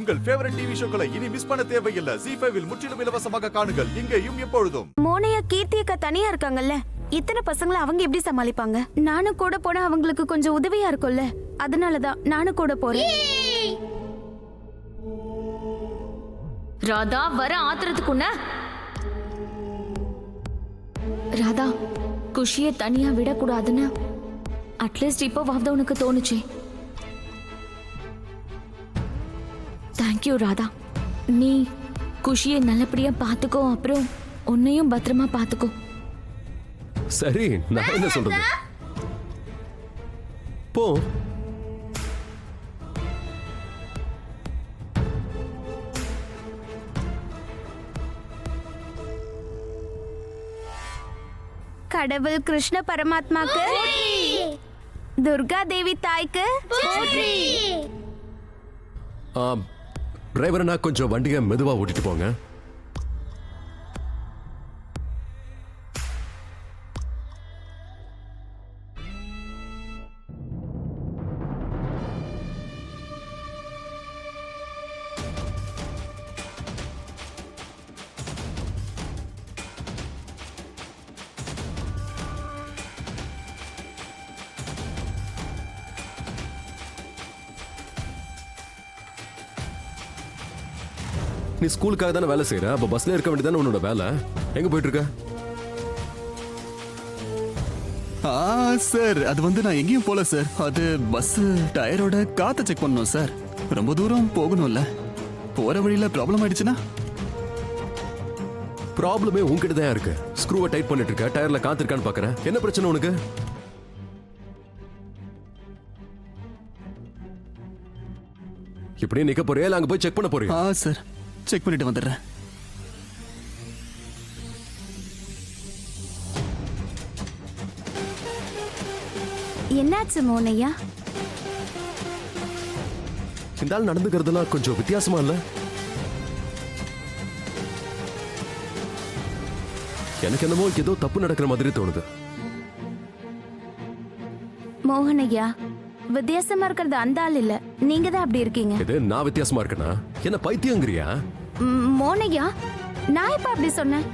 உங்கள் favourite TV ஷோக்களை இனி miss பண்ண தேவையில்லை. ஜீ5 இல் முற்றிலும் இலவசமாக காணுங்கள், இங்கேயும் எப்பொழுதும். மோனையா கீர்த்தி அக்கா தனியா இருக்காங்கல்ல, இத்தனை பசங்களை அவங்க எப்படி சமாளிப்பாங்க? நானும் கூட போனா அவங்களுக்கு கொஞ்சம் உதவியா இருக்கும்ல, அதனாலதான் நானும் கூட போறேன். ராதா வர ஆத்திரத்துக்குன்ன ராதா குஷிய தனியா விடக்கூடாதுன்னு அட்லீஸ்ட் இப்போவாவது உனக்கு தோணுச்சே. தேங்க்யூ ராதா. நீ குஷியை நல்லபடியா பாத்துக்கோ, அப்புறம் உன்னையும் பத்திரமா பாத்துக்கோ. சரி, நான் என்ன சொல்றது? போ. கடவுள் கிருஷ்ண பரமாத்மாக்கு, துர்கா தேவி தாய்க்கு. டிரைவரனா கொஞ்சம் வண்டியை மெதுவா ஓட்டிட்டு போங்க. நீ ஸ்கூலுக்காக தானே வேலை செய்யற, அப்ப பஸ்ல இருக்க வேண்டியதானே உன்னோட வேலை. எங்க போயிட்டு இருக்க? சார் அது வந்து நான் எங்கேயும் போல சார். அது பஸ் டயரோட காத்த செக் பண்ணணும் சார். ரொம்ப தூரம் போகணும்ல, போற வழியில ப்ராப்ளம் ஆயிடுச்சுன்னா. ப்ராப்ளமே உன்கிட்ட தான் இருக்கு. ஸ்க்ரூவை டைட் பண்ணிட்டு இருக்க, டயர்ல காத்து இருக்கான்னு பாக்குறேன். என்ன பிரச்சனை உனக்கு? இப்படியே நிக்க போறியா இல்ல அங்க போய் செக் பண்ண போறியா? சார் செக் பண்ணிட்டு வந்துடுறேன். என்னாச்சு மோனையா? இந்த ஆள் நடந்துக்கிறதுலாம் கொஞ்சம் வித்தியாசமா இல்ல? எனக்கு என்னமோ ஏதோ தப்பு நடக்கிற மாதிரி தோணுது. மோகனையா, வித்தியாசமா இருக்கிறது அந்த ஆள் இல்ல, நீங்க தான் அப்படி இருக்கீங்க. இது நான் வித்தியாசமா இருக்கேனா? என்ன பைத்தியங்கிறியா? மோனையா, நான் இப்ப அப்படி சொன்னேன்?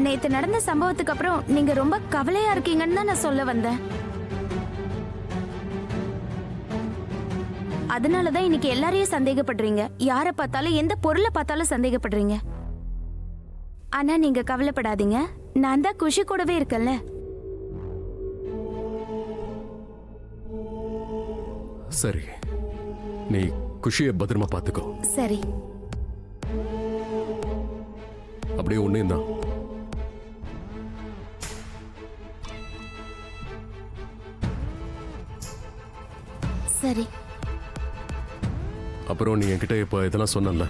நேத்து நடந்த சம்பவத்துக்கு அப்புறம் நீங்க ரொம்ப கவலையா இருக்கீங்கன்னு தான் நான் சொல்ல வந்தேன். அதனாலதான் இன்னைக்கு எல்லாரையும் சந்தேகப்படுறீங்க. யாரை பார்த்தாலும் எந்த பொருளை பார்த்தாலும் சந்தேகப்படுறீங்க. ஆனா நீங்க கவலைப்படாதீங்க, நான் தான் குஷி கூடவே இருக்கேன்ல. சரி, நீ குஷியை பத்திரமா பாத்துக்கோ. சரி. அப்படியே ஒன்னையும் தான். சரி. அப்புறம் நீ என்கிட்ட இப்ப இதெல்லாம் சொன்னல,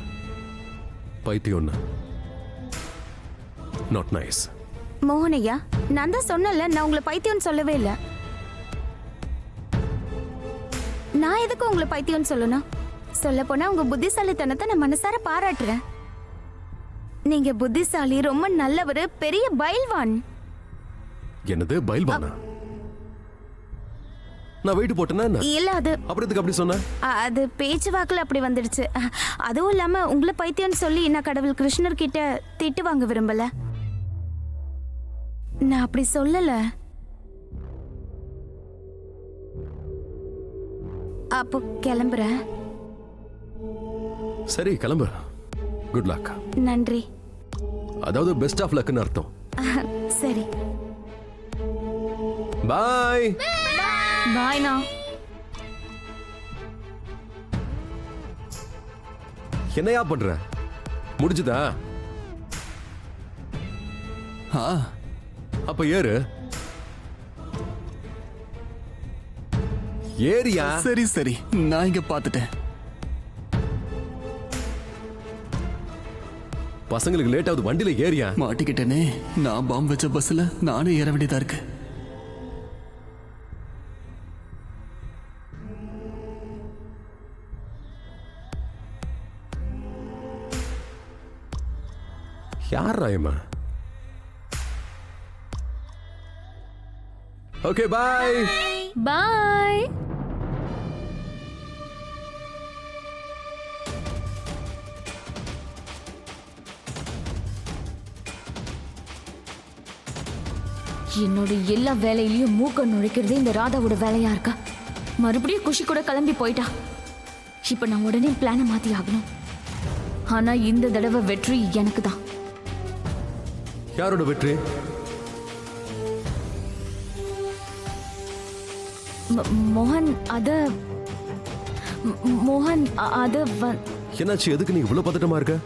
பைத்தியம் நாட் நைஸ். மோகனையா, நான் தான் சொன்னல, நான் உங்களை பைத்தியம்னு சொல்லவே இல்லை. நான் எதுக்கு உங்களை பைத்தியம்னு சொல்லணும்? சொல்ல போனா உங்க புத்திசாலித்தனத்தை நான் மனசார பாராட்டுறேன். நீங்க புத்திசாலி, ரொம்ப நல்லவர், பெரிய பைல்வான். என்னது பைல்வானா? நான் வெயிட் போட்டேனா? இல்ல, அது அப்புறத்துக்கு அப்படி சொன்ன? அது பேச்சு வாக்குல அப்படி வந்துடுச்சு. அதுவும் இல்லாம உங்களை பைத்தியம்னு சொல்லி நான் கடவுள் கிருஷ்ணர் கிட்ட திட்டு வாங்க விரும்பல. நான் அப்படி சொல்லல. அப்போ கிளம்புறேன். சரி கிளம்பு. Good luck. நன்றி. அதாவது பெஸ்ட் ஆஃப் லக்னு அர்த்தம். சரி. பாய். பாய்னா. என்னையா பண்ற? முடிஞ்சுதா? அப்ப ஏறு. ஏரியா? சரி சரி, நான் இங்க பாத்துட்டேன். பசங்களுக்கு லேட் ஆகுது, வண்டியில ஏரியா. மாட்டிக்கிட்டேனே, நான் பாம்பு வச்ச பஸ்ல நானே ஏற வேண்டியதா இருக்கு. யார் ராயமா? Okay bye. பாய். என்னோட எல்லா வேலையிலயும் மூக்க நுழைக்கிறது இந்த ராதாவோட வேலையா இருக்கா. மறுபடியும் குஷி கூட கிளம்பி போயிட்டா. இப்ப நான் உடனே பிளானை மாத்தி ஆகணும். ஆனா இந்த தடவை வெற்றி எனக்கு தான். யாரோட வெற்றி? மோகன் அத என்னாச்சு? எதுக்கு நீ இவ்வளவு பதட்டமா இருக்க?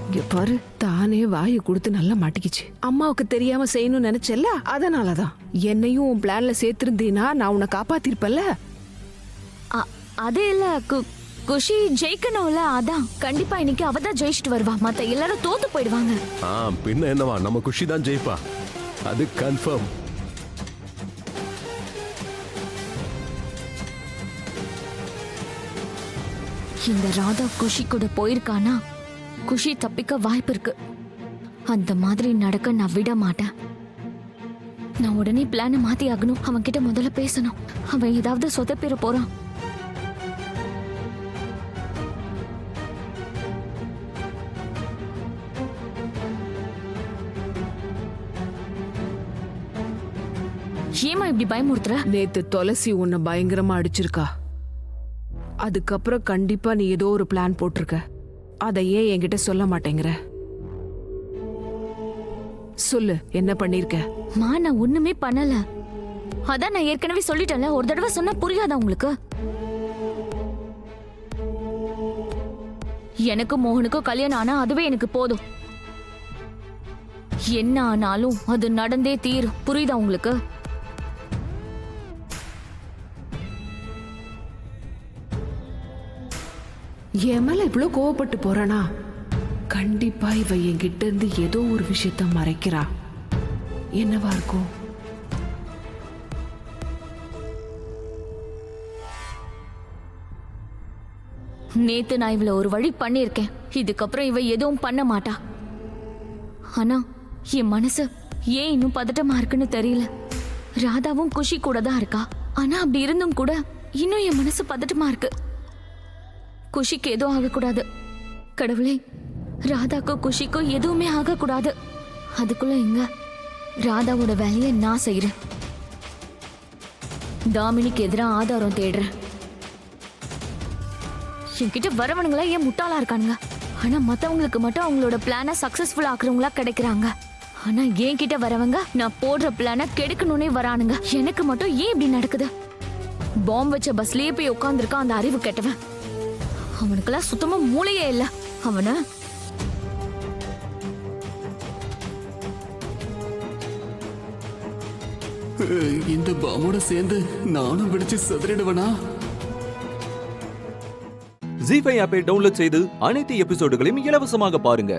இங்க பாரு, தானே வாயை கொடுத்து நல்லா மாட்டிக்கிச்சு. அம்மாவுக்கு தெரியாம செய்யணும்னு நினைச்சல, அதனாலதான். என்னையும் உன் பிளான்ல சேர்த்திருந்தீனா நான் உன்னை காப்பாத்திருப்பல. அது இல்ல குஷி ஜெயிக்கணும்ல, அதான். கண்டிப்பா இன்னைக்கு அவ தான் ஜெயிச்சுட்டு வருவா. மத்த எல்லாரும் தோத்து போயிடுவாங்க. பின்ன என்னவா, நம்ம குஷி தான் ஜெயிப்பா, அது கன்ஃபார்ம். இந்த ராதா குஷி கூட போயிருக்கானா குஷி தப்பிக்க வாய்ப்பு இருக்கு. அந்த மாதிரி நடக்க நான் விட மாட்டேன். நான் உடனே பிளானை மாத்தி ஆகணும். அவன் கிட்ட முதல்ல பேசணும். அவன் ஏதாவது சொதப்பிட போறான். ஏமா இப்படி பயமுறுத்துற? நேத்து துளசி உன்னை பயங்கரமா அடிச்சிருக்கா. அதுக்கப்புறம் கண்டிப்பா நீ ஏதோ ஒரு பிளான் போட்டிருக்க. அதை ஏன் என்கிட்ட சொல்ல மாட்டேங்கிற? சொல்லு, என்ன பண்ணிருக்க? நான் ஒண்ணுமே பண்ணல. அதான் நான் ஏற்கனவே சொல்லிட்டேன்ல. ஒரு தடவை சொன்னா புரியாதா உங்களுக்கு? எனக்கு மோகனுக்கும் கல்யாணம் ஆனா அதுவே எனக்கு போதும். என்ன ஆனாலும் அது நடந்தே தீரும். புரியுதா உங்களுக்கு? என் மேல இவ்வளவு கோவப்பட்டு போறானா? கண்டிப்பா இவ என்கிட்ட இருந்து ஏதோ ஒரு விஷயத்த மறைக்கிறா. என்னவா இருக்கும்? நேத்து நான் இவள ஒரு வழி பண்ணிருக்கேன். இதுக்கப்புறம் இவ எதுவும் பண்ண மாட்டா. ஆனா என் மனசு ஏன் இன்னும் பதட்டமா இருக்குன்னு தெரியல. ராதாவும் குஷி கூட தான் இருக்கா. ஆனா அப்படி இருந்தும் கூட இன்னும் என் மனசு பதட்டமா இருக்கு. குஷிக்கு எதுவும் ஆகக்கூடாது. கடவுளே, ராதாக்கும் குஷிக்கும் எதுவுமே ஆகக்கூடாது. அதுக்குள்ள எங்க ராதாவோட வேலையை நான் செய்யறேன். தாமினிக்கு எதிராக ஆதாரம் தேடுறேன். என்கிட்ட வரவனுங்களா ஏன் முட்டாளா இருக்கானுங்க? ஆனா மத்தவங்களுக்கு மட்டும் அவங்களோட பிளான சக்சஸ்ஃபுல் ஆக்குறவங்களா கிடைக்கிறாங்க. ஆனா என்கிட்ட வரவங்க நான் போடுற பிளான கெடுக்கணும்னே வரானுங்க. எனக்கு மட்டும் ஏன் இப்படி நடக்குது? பாம்பு வச்ச பஸ்லயே போய் உட்கார்ந்துருக்கான் அந்த அறிவு கெட்டவன். அவனுக்கெல்லாம் சுத்தமா மூளையே இல்ல. அவன இந்த பாம்போட சேர்ந்து நானும் வெடிச்சு சதுரிடுவனா? ஜீ5 ஆப்பை டவுன்லோட் செய்து அனைத்து எபிசோடுகளையும் இலவசமாக பாருங்க.